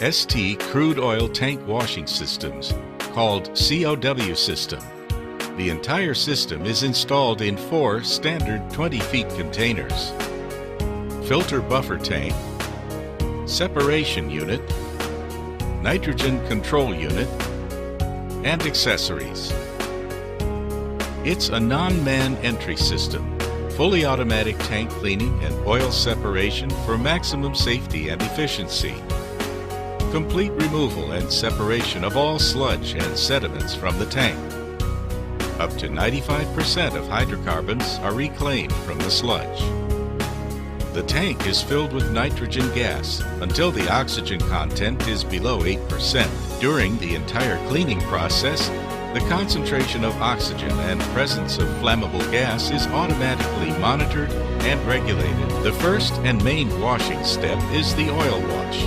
ST Crude Oil Tank Washing Systems, called COW system. The entire system is installed in 4 standard 20-feet containers: filter buffer tank, separation unit, nitrogen control unit, and accessories. It's a non-man entry system, fully automatic tank cleaning and oil separation for maximum safety and efficiency. Complete removal and separation of all sludge and sediments from the tank. Up to 95% of hydrocarbons are reclaimed from the sludge. The tank is filled with nitrogen gas until the oxygen content is below 8%. During the entire cleaning process, the concentration of oxygen and presence of flammable gas is automatically monitored and regulated. The first and main washing step is the oil wash,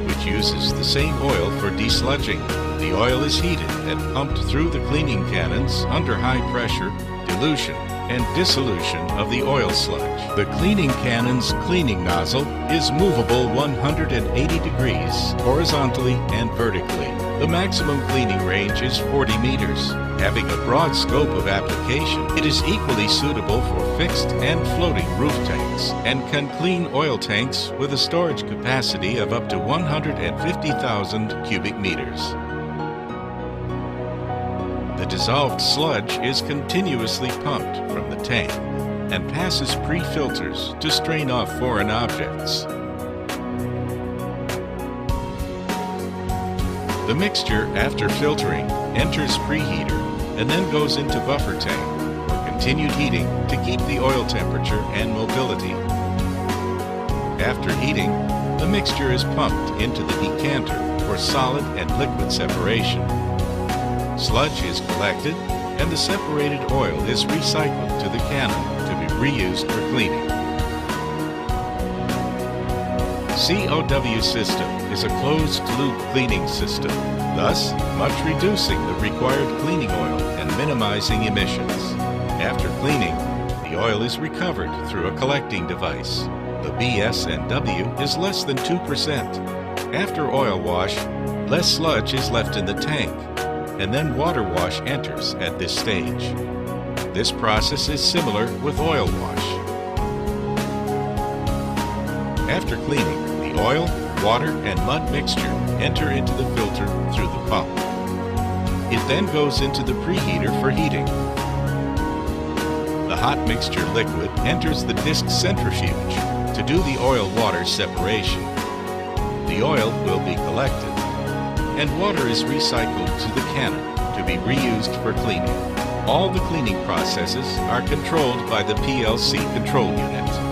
which uses the same oil for desludging. The oil is heated and pumped through the cleaning cannons under high pressure, dilution and dissolution of the oil sludge. The cleaning cannon's cleaning nozzle is movable 180 degrees horizontally and vertically. The maximum cleaning range is 40 meters. Having a broad scope of application, it is equally suitable for fixed and floating roof tanks and can clean oil tanks with a storage capacity of up to 150,000 cubic meters. The dissolved sludge is continuously pumped from the tank and passes pre-filters to strain off foreign objects. The mixture, after filtering, enters preheater and then goes into buffer tank for continued heating to keep the oil temperature and mobility. After heating, the mixture is pumped into the decanter for solid and liquid separation. Sludge is collected and the separated oil is recycled to the cannon to be reused for cleaning. COW system is a closed-loop cleaning system, thus much reducing the required cleaning oil and minimizing emissions. After cleaning, the oil is recovered through a collecting device. The BS&W is less than 2%. After oil wash, less sludge is left in the tank, and then water wash enters at this stage. This process is similar with oil wash. After cleaning, the oil, water, and mud mixture enter into the filter through the pump. It then goes into the preheater for heating. The hot mixture liquid enters the disc centrifuge to do the oil-water separation. The oil will be collected, and water is recycled to the cannon to be reused for cleaning. All the cleaning processes are controlled by the PLC control unit.